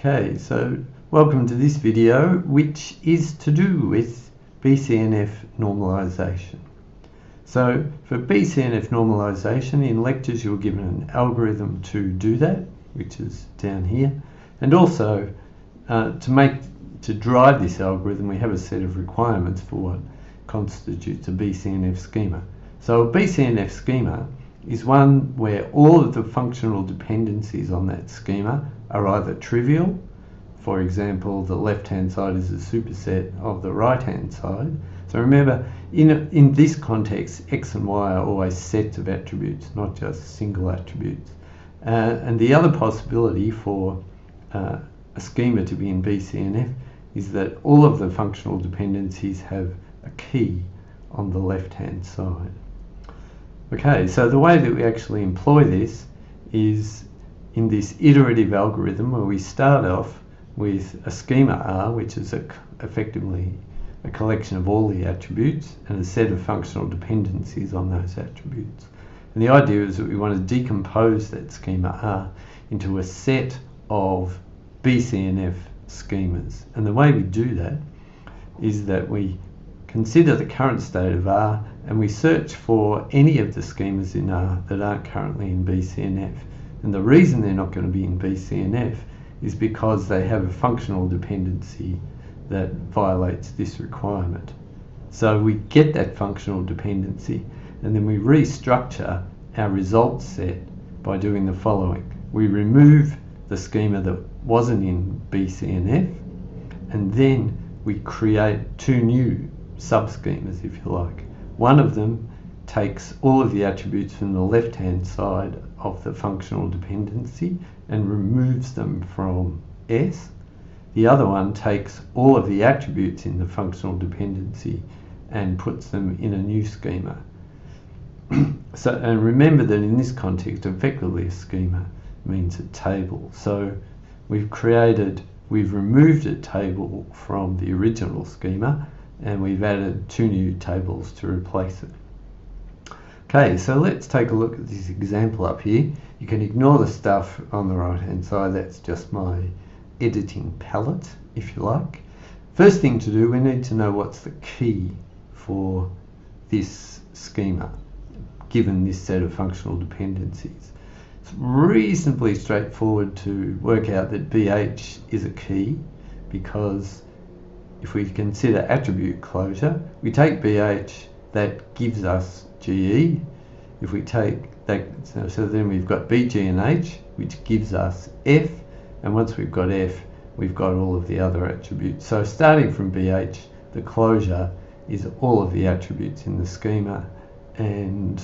Okay, so welcome to this video, which is to do with BCNF normalisation. So for BCNF normalisation, in lectures you're given an algorithm to do that, which is down here, and also to drive this algorithm we have a set of requirements for what constitutes a BCNF schema. So a BCNF schema is one where all of the functional dependencies on that schema are either trivial, for example the left hand side is a superset of the right hand side. So remember, in this context x and y are always sets of attributes, not just single attributes. And the other possibility for a schema to be in BCNF is that all of the functional dependencies have a key on the left hand side. Okay, so the way that we actually employ this is in this iterative algorithm where we start off with a schema R, which is effectively a collection of all the attributes and a set of functional dependencies on those attributes. And the idea is that we want to decompose that schema R into a set of BCNF schemas. And the way we do that is that we consider the current state of R and we search for any of the schemas in R that aren't currently in BCNF. And the reason they're not going to be in BCNF is because they have a functional dependency that violates this requirement. So we get that functional dependency and then we restructure our results set by doing the following. We remove the schema that wasn't in BCNF and then we create two new subschemas, if you like. One of them takes all of the attributes from the left hand side of the functional dependency and removes them from S. The other one takes all of the attributes in the functional dependency and puts them in a new schema. And remember that in this context, effectively a schema means a table. So we've removed a table from the original schema and we've added two new tables to replace it. Okay, so let's take a look at this example up here. You can ignore the stuff on the right hand side, that's just my editing palette, if you like. First thing to do, we need to know what's the key for this schema, given this set of functional dependencies. It's reasonably straightforward to work out that BH is a key, because if we consider attribute closure, we take BH, that gives us GE. If we take that, so then we've got BG and H, which gives us F, and once we've got F, we've got all of the other attributes. So starting from BH, the closure is all of the attributes in the schema, and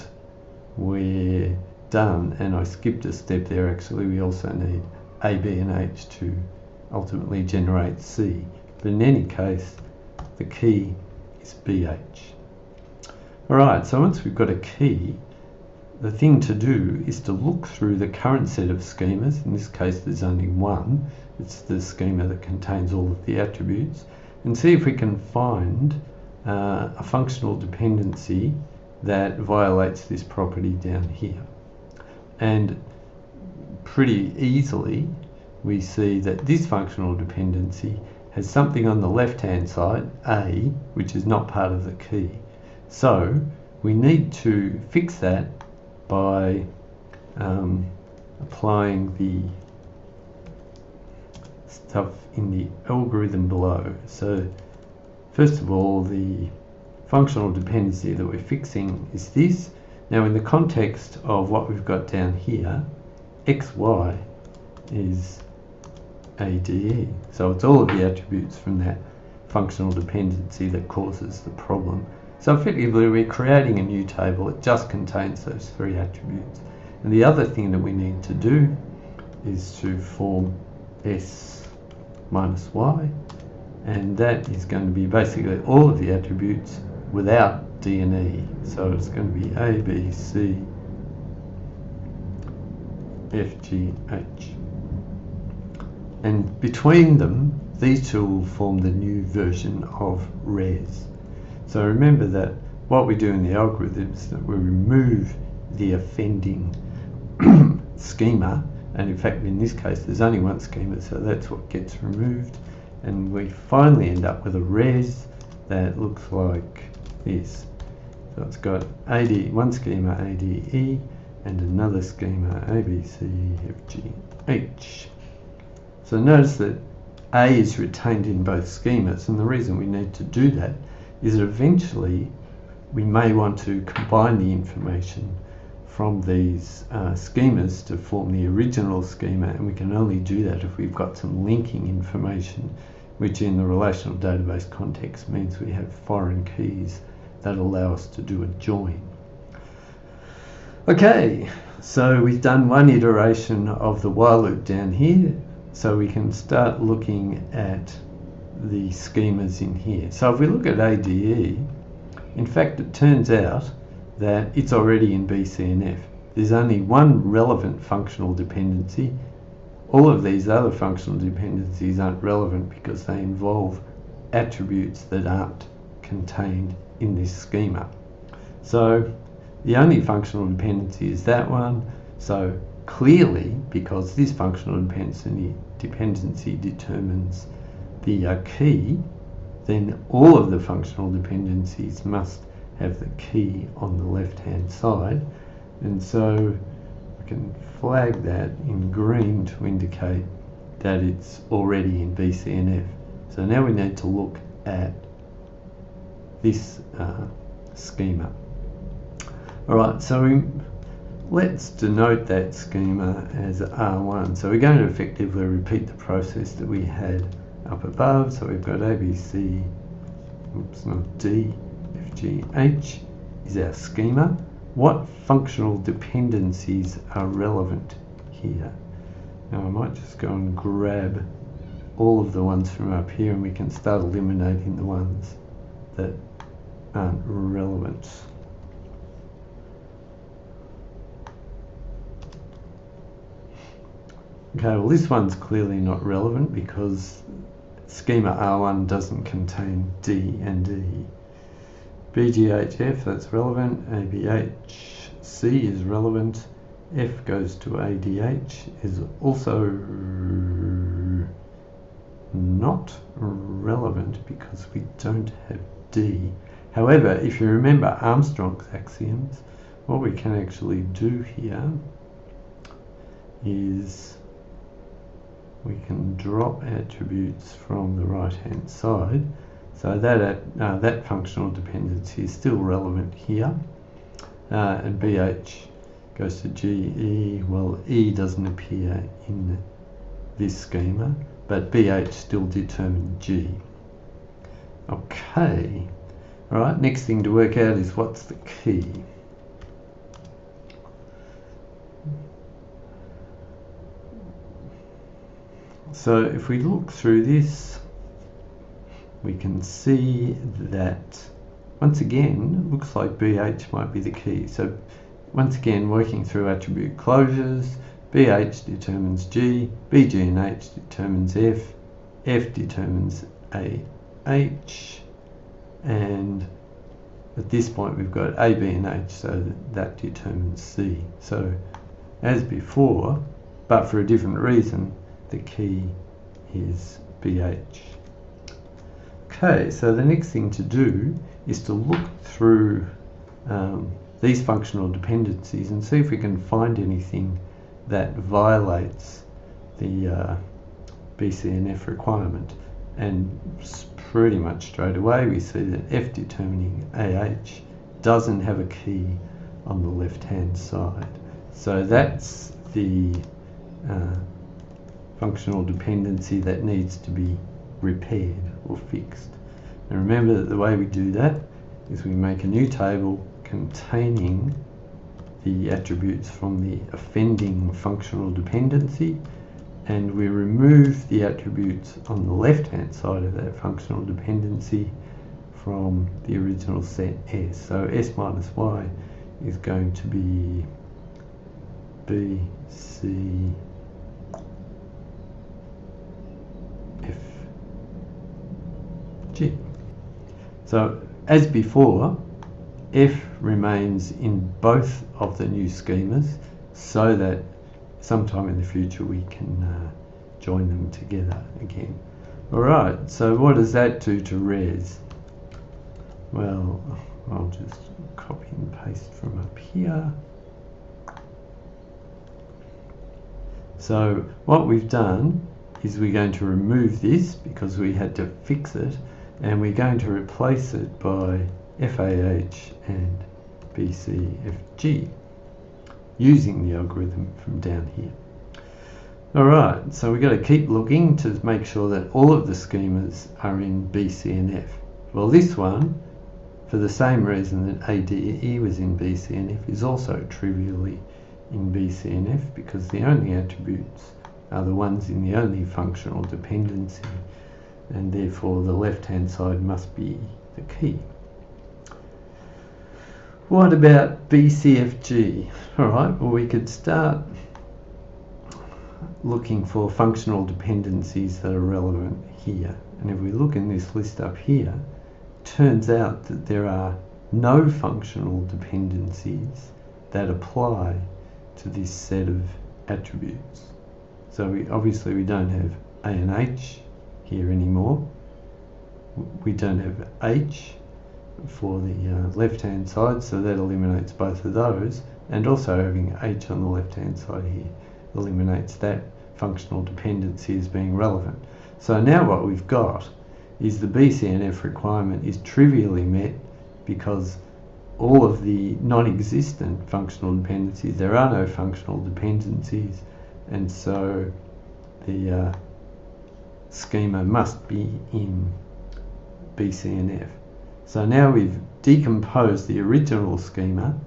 we're done. And I skipped a step there actually, we also need A, B and H to ultimately generate C. But in any case, the key is BH. Alright, so once we've got a key, the thing to do is to look through the current set of schemas. In this case there's only one, it's the schema that contains all of the attributes, and see if we can find a functional dependency that violates this property down here. And pretty easily we see that this functional dependency has something on the left hand side, A, which is not part of the key. So we need to fix that by applying the stuff in the algorithm below. So first of all, the functional dependency that we're fixing is this. Now in the context of what we've got down here, xy is ADE. So it's all of the attributes from that functional dependency that causes the problem. So effectively we're creating a new table, it just contains those three attributes. And the other thing that we need to do is to form S minus Y, and that is going to be basically all of the attributes without D and E. So it's going to be A, B, C, F, G, H. And between them, these two will form the new version of res. So remember that what we do in the algorithm is that we remove the offending schema and in fact in this case there's only one schema, so that's what gets removed, and we finally end up with a res that looks like this. So it's got one schema ADE and another schema ABCFGH. So notice that A is retained in both schemas, and the reason we need to do that is that eventually we may want to combine the information from these schemas to form the original schema, and we can only do that if we've got some linking information, which in the relational database context means we have foreign keys that allow us to do a join. Okay, so we've done one iteration of the while loop down here, so we can start looking at the schemas in here. So if we look at ADE, in fact it turns out that it's already in BCNF. There's only one relevant functional dependency. All of these other functional dependencies aren't relevant because they involve attributes that aren't contained in this schema. So the only functional dependency is that one. So clearly, because this functional dependency determines the key, then all of the functional dependencies must have the key on the left hand side, and so I can flag that in green to indicate that it's already in BCNF. So now we need to look at this schema. Alright, so let's denote that schema as R1. So we're going to effectively repeat the process that we had up above. So we've got ABC, oops, not D, F, G, H is our schema. What functional dependencies are relevant here? Now I might just go and grab all of the ones from up here, and we can start eliminating the ones that aren't relevant. Okay, well this one's clearly not relevant because schema R1 doesn't contain D and E. BGHF, that's relevant. ABHC is relevant. F goes to ADH is also not relevant because we don't have D. However, if you remember Armstrong's axioms, what we can actually do here is we can drop attributes from the right hand side, so that functional dependency is still relevant here, and BH goes to GE. Well, E doesn't appear in this schema, but BH still determines G. Okay, alright, next thing to work out is what's the key. So if we look through this, we can see that once again it looks like BH might be the key. So once again, working through attribute closures, BH determines G, BG and H determines F, F determines AH, and at this point we've got A, B and H, so that determines C. So as before, but for a different reason, the key is BH. Okay, so the next thing to do is to look through these functional dependencies and see if we can find anything that violates the BCNF requirement. And pretty much straight away we see that F determining AH doesn't have a key on the left hand side. So that's the functional dependency that needs to be repaired or fixed. And remember that the way we do that is we make a new table containing the attributes from the offending functional dependency, and we remove the attributes on the left hand side of that functional dependency from the original set S. So S minus Y is going to be B, C, F, G. So as before, F remains in both of the new schemas so that sometime in the future we can join them together again. Alright, so what does that do to res? Well, I'll just copy and paste from up here. So what we've done is we're going to remove this because we had to fix it, and we're going to replace it by FAH and BCFG using the algorithm from down here. Alright, so we've got to keep looking to make sure that all of the schemas are in BCNF. Well, this one, for the same reason that ADE was in BCNF, is also trivially in BCNF because the only attributes are the ones in the only functional dependency, and therefore the left hand side must be the key. What about BCFG? Alright, well, we could start looking for functional dependencies that are relevant here, and if we look in this list up here, it turns out that there are no functional dependencies that apply to this set of attributes. So obviously we don't have A and H here anymore. We don't have H for the left hand side, so that eliminates both of those, and also having H on the left hand side here eliminates that functional dependency as being relevant. So now what we've got is the BCNF requirement is trivially met because all of the non-existent functional dependencies, there are no functional dependencies, and so the schema must be in BCNF. So now we've decomposed the original schema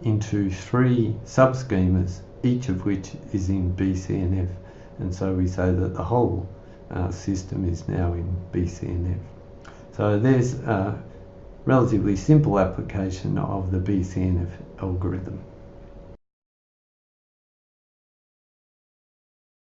into 3 sub-schemas, each of which is in BCNF, and so we say that the whole system is now in BCNF. So there's a relatively simple application of the BCNF algorithm.